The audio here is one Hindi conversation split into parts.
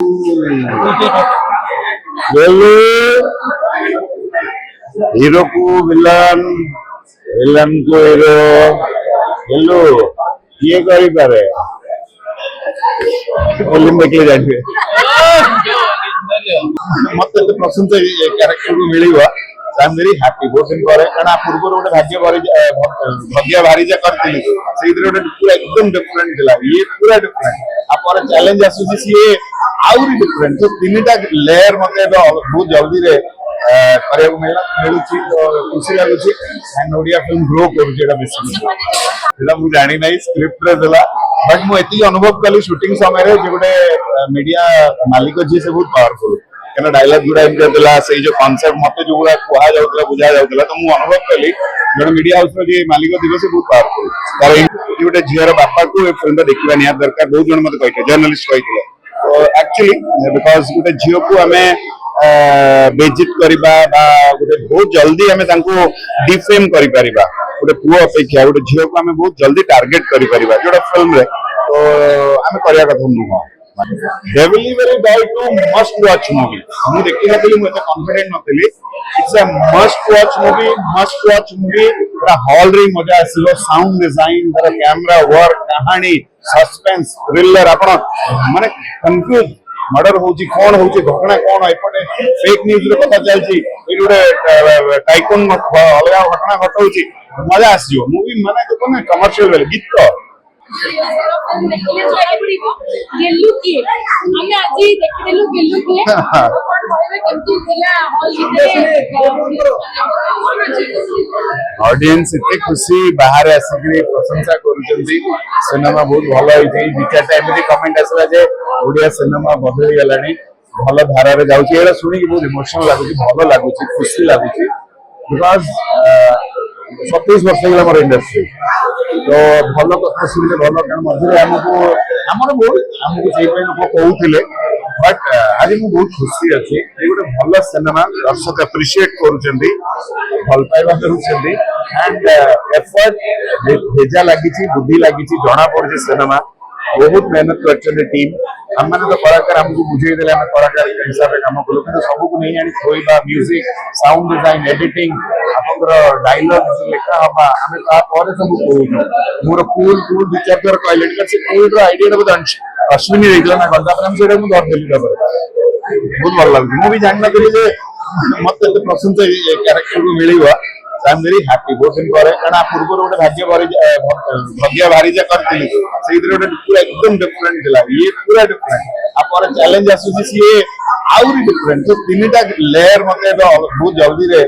हीरो को विलन, विलन को हीरो, हेलो ये करी पारे फिल्म देखले जाइए मत प्रशंसा कैरेक्टर को मिलिबा आई एम वेरी हैप्पी बहुत दिन पर कारण पूर्व गोटे भाग्य भारी जा करथिली से गोटे पूरा एकदम डिफरेंट थिला ये पूरा डिफरेंट आप चैलेंज आसुची सी आउरी डिफरेंट तो तीनटा लेयर मते बहुत जल्दी रे କରିବାକୁ ମିଳୁଛି ଖୁସି ଲାଗୁଛି ଏଣ୍ଡ ଓଡ଼ିଆ ଫିଲ୍ମ ଗ୍ରୋ କରୁଛି ଏଟା ବେଶୀ ଏଟା ମୁଁ ଜାଣି ନାହିଁ ସ୍କ୍ରିପ୍ଟରେ ଥିଲା ବଟ୍ ମୁଁ ଏତିକି ଅନୁଭବ କଲି ସୁଟିଂ ସମୟରେ ଯେ ଗୋଟେ ମିଡିଆ ମାଲିକ ଯିଏ ସେ ବହୁତ ପାୱାରଫୁଲ କାରଣ ଡାଇଲଗ ଗୁଡା ଏମିତି ଥିଲା ସେଇ ଯୋଉ କନସେପ୍ଟ ମତେ ଯୋଉଗୁଡା କୁହାଯାଉଥିଲା ବୁଝାଯାଉଥିଲା ତ ମୁଁ ଅନୁଭବ କଲି ଜଣେ ମିଡିଆ ହାଉସର ଯିଏ ମାଲିକ ଥିବ ସେ ବହୁତ ପାୱାରଫୁଲ ତାର ଏମିତି ଗୋଟେ ଝିଅର ବାପାକୁ ଏ ଫିଲ୍ମଟା ଦେଖିବା ନିହାତି ଦରକାର ବହୁତ ଜଣ ମତେ କହିଥିଲେ ଜର୍ଣ୍ଣାଲିଷ୍ଟ କହିଥିଲେ ତ ଆକ୍ଚୁଆଲି ବିକଜ ଗୋଟେ ଝିଅକୁ ଆମେ बेजित करबा बा गोटे बहुत जल्दी हमें तांको डिफेम करि परिबा गोटे पुओ अपेक्षा गोटे झियो को हमें बहुत जल्दी टारगेट करि परिबा जोटा फिल्म रे तो हमें करिया कथा नुह delivery boy to must watch movie मु देखि नथली मु एते कॉन्फिडेंट नथली it's a must watch movie पूरा हॉल रे मजा आसीलो साउंड डिजाइन तार कैमरा वर्क कहानी सस्पेंस थ्रिलर आपण माने कंफ्यूज मर्डर होची कौन होची घटना कौन एपटे फेक न्यूज रे पता चलची ए गोटे टाइकून अलगा घटना घटौची मजा आसीयो मूवी माने तो कोन कमर्शियल वाले गीत तो गेल्लू की हमें आज देखिदेलु गेल्लू की कोन कहबे केमती थिला हॉल भितरे ऑडियंस इतने खुशी बाहर आसिक प्रशंसा करुचंदी सिनेमा बहुत भल होई विचार टाइम रे कमेंट आसला जे ओडिया सिनेमा बदली गलानी भल धारा रे जाउची एरा सुनी बहुत इमोशनल लागुची भल लागुची खुशी लागुची बिकॉज़ 27 वर्ष गला मोर इंडस्ट्री तो भल कथा सुनले भल कारण मझे हमको से लोक कहूले बट आज मुझे बहुत खुशी अच्छे ये गोटे भल सिनेमा दर्शक एप्रिशिएट करुचंदी भल पाइबा करुचंदी एंड एफर्ट भेजा लगी बुद्धि लगी जना पड़े सिनेमा बहुत मेहनत कर टीम हम तो कलाकार हमको बुझे देले हम कलाकार हिसाब से काम कलु कि सब को नहीं आनी खोइबा म्यूजिक साउंड डिजाइन एडिटिंग आपनकर डायलॉग लेखा हबा हमें ता पर सब कहू मोर कूल विचार कर टॉयलेट कर से कूल रो आईडिया रे अश्विनी रेगला ना गंदा पर हम सेडा मु धर देली बहुत भल लागु मु भी जानना करी जे मते प्रशंसा कैरेक्टर को मिलिबा आई एम वेरी हैप्पी बहुत दिन पर कारण पूर्व गोटे भाग्य भारी जा करथिली से गोटे पूरा एकदम डिफरेंट थिला ये पूरा डिफरेंट आप चैलेंज आसुची सी आउरी डिफरेंट तो तीनटा लेयर मते बहुत जल्दी रे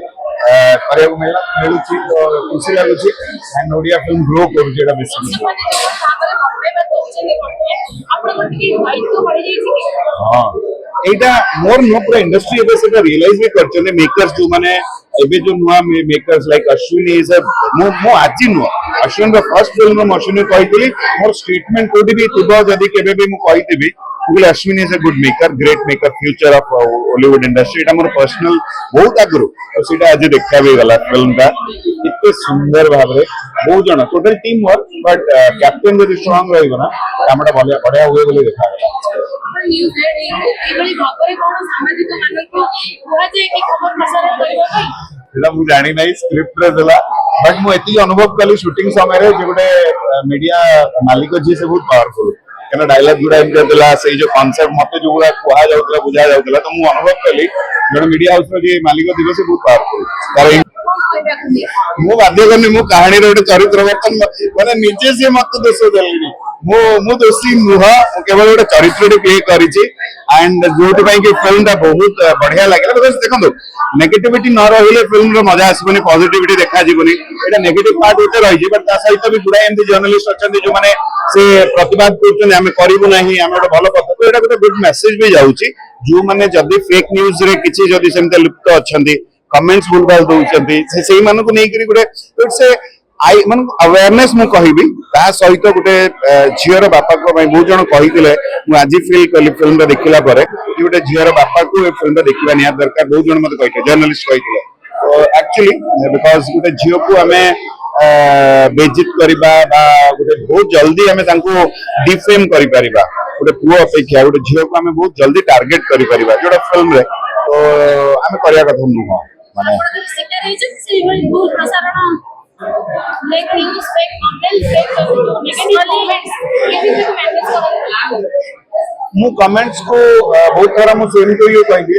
କରିବାକୁ ମିଳୁଛି ତ ଖୁସି ଲାଗୁଛି ଏଣ୍ଡ ଓଡ଼ିଆ ଫିଲ୍ମ ଗ୍ରୋ କରୁଛି ଏଟା ବେଶୀ हाँ एटा मोर नो पूरा इंडस्ट्री एबे सेटा रियलाइज भी करछने मेकर्स जो माने एबे जो नुआ makers like Ashwini is a मो आजी नो अश्विनी द फर्स्ट फिल्म में अश्विनी कहितली मोर स्टेटमेंट कोडी भी थिबो जदी केबे भी मु कहितबी Ashwini is a good maker great maker future of Hollywood industry एटा मोर पर्सनल बहुत आगरो तो सेटा आज देखा भी गला फिल्म का इतने सुंदर भाव रे बहुत जण total team work but captain जदी स्ट्रांग रहइबो ना कामटा बढ़िया हुए बोली देखा गला न्यूज रे एबली भाबरे कोन सामाजिक मानक कुहा जे कि खबर प्रसारण करबो भाई एटा मु जानि नाही स्क्रिप्ट रे देला बट मु एती अनुभव कली शूटिंग समय रे जे गोटे मीडिया मालिक जी से बहुत पावरफुल कारण डायलॉग गुडा एमती ଥିଲା ସେଇ जो कॉन्सेप्ट मते जोगुडा कुहा जाउतला बुझा जाउतला तो मु अनुभव कली जण मीडिया हाउस रे जे मालिक दिवस से बहुत पावरफुल तार मु बाध्य करनी मु कहानी रे गोटे चरित्र वर्तन माने निजे से मत दोष देलनी मु दोषी नुह केवल गोटे चरित्र प्ले करिछि एंड जोट पई कि फिल्म ता बहुत बढ़िया लागला बिकॉज़ देखंदो नेगेटिविटी न रहिले फिल्म रो मजा आसबनी पॉजिटिविटी देखा जीवनी एटा नेगेटिव पार्ट होते रहि जे बट ता सहित भी गुडा एमती जर्नलिस्ट अछन जो माने से प्रतिवाद करछन हमें करिवु नाही हम गोटे भलो कथा तो एटा गोटे गुड मेसेज भी जाउची जो माने जदी फेक न्यूज रे किछि जदी सेमते लिप्त अछंती कमेंट्स भूलभाल दउचंती से मानन को नै करी गोटे इट्स ए आई मन अवेयरनेस मु कहिबी ता सहित गोटे झियर बापा को बहुत जन कहितिले मु आज फील कली फिल्म देखिला परे कि गोटे झियर बापा को ए फिल्म देखिबा निहात दरकार बहुत जन मते कहिते जर्नलिस्ट कहितिले तो एक्चुअली बिकॉज़ गोटे झियो को हमें बेजित करबा बा गोटे बहुत जल्दी हमें तांको डिफेम करि परिबा गोटे पुओ अपेक्षा गोटे झियो को हमें बहुत जल्दी टार्गेट करि परिबा जोटा फिल्म रे तो हमें करिया कथा नुह माने ଆପଣ ଯଦି ଶିକାର ହେଇଛନ୍ତି ସେଇଭଳି ଭୁଲ ପ୍ରସାରଣ fake news fake content fake negative comments କେମିତି ମ୍ୟାନେଜ କରନ୍ତି मु कमेंट्स को बहुत थोड़ा मु सेम टू यू कहि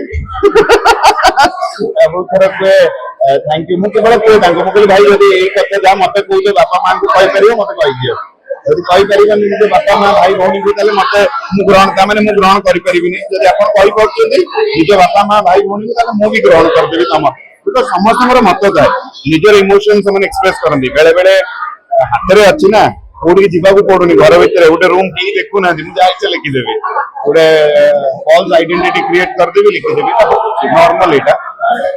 बहुत थोड़ा पे थैंक यू मु केवल कोइ तांको मु कहली भाई यदि ए कथा जा मते कोइ जे बापा मां को कहि परियो मते कहि दियो यदि कहि परिबन जे बापा मां भाई भौणी को ताले मते मु ग्रहण ता माने मु ग्रहण करि परिबिनी यदि आपण कहि पड़छन्ती निज बापा मां भाई भौणी को ताले मु भी ग्रहण कर देबी तम तो समस्त मत थाए निजर इमोशन से एक्सप्रेस करती बेले बेले हाथ में अच्छी ना कोड़ी जीवा पड़ूनी घर भितर गोटे रूम की देखु ना जाए लिखिदेवी गोटे false identity create करदेवी लिखिदेवी normal Etah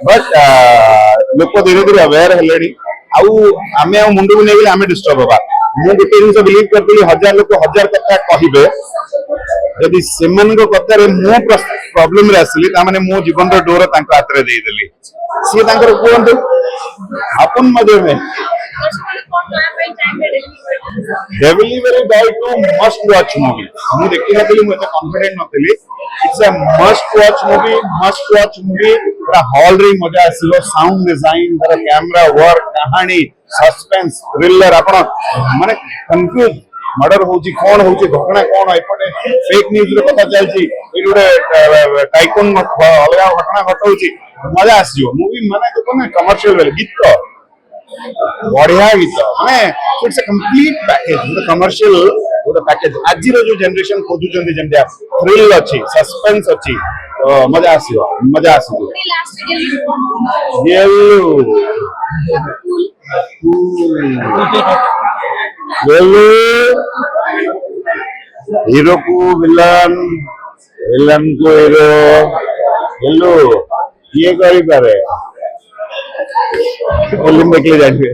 but लोक धीरे धीरे अवेयर हेलेनी आउ आमे आ मुंडू को नहीं आमे डिस्टर्ब होबा मु गोटे जिन बिलीव करती 1000 लोक 1000 कथा कहिबे यदि सेमन को कथा रे मु प्रॉब्लम रे आसली ता माने मो जीवन रो डोर तांको हाथ रे देई देली सी तांकर कोंतु अपन मजे में delivery boy to must watch movie मु देखि नथली मु एते कॉन्फिडेंट नथली it's a must watch movie पूरा हॉल रे मजा आसीलो साउंड डिजाइन तार कैमरा वर्क कहानी सस्पेंस थ्रिलर आपण माने कंफ्यूज मर्डर होची कोन होची घटना कोन एपटे फेक न्यूज रे पता चलची ए गोटे टाइकून अलगा घटना घटौची मजा आसीयो मूवी माने देखो ना कमर्शियल वाले गीत बढ़िया गीत माने इट्स अ कंप्लीट पैकेज गोटे कमर्शियल गोटे पैकेज आज जो जनरेशन खोजुचंदी जेंतिया थ्रिल अछि सस्पेंस अछि तो मजा आसीयो लास्ट येलो हीरो को विलन विलन को हीरो येलो ये करी पारे फिल्म देखले जाइए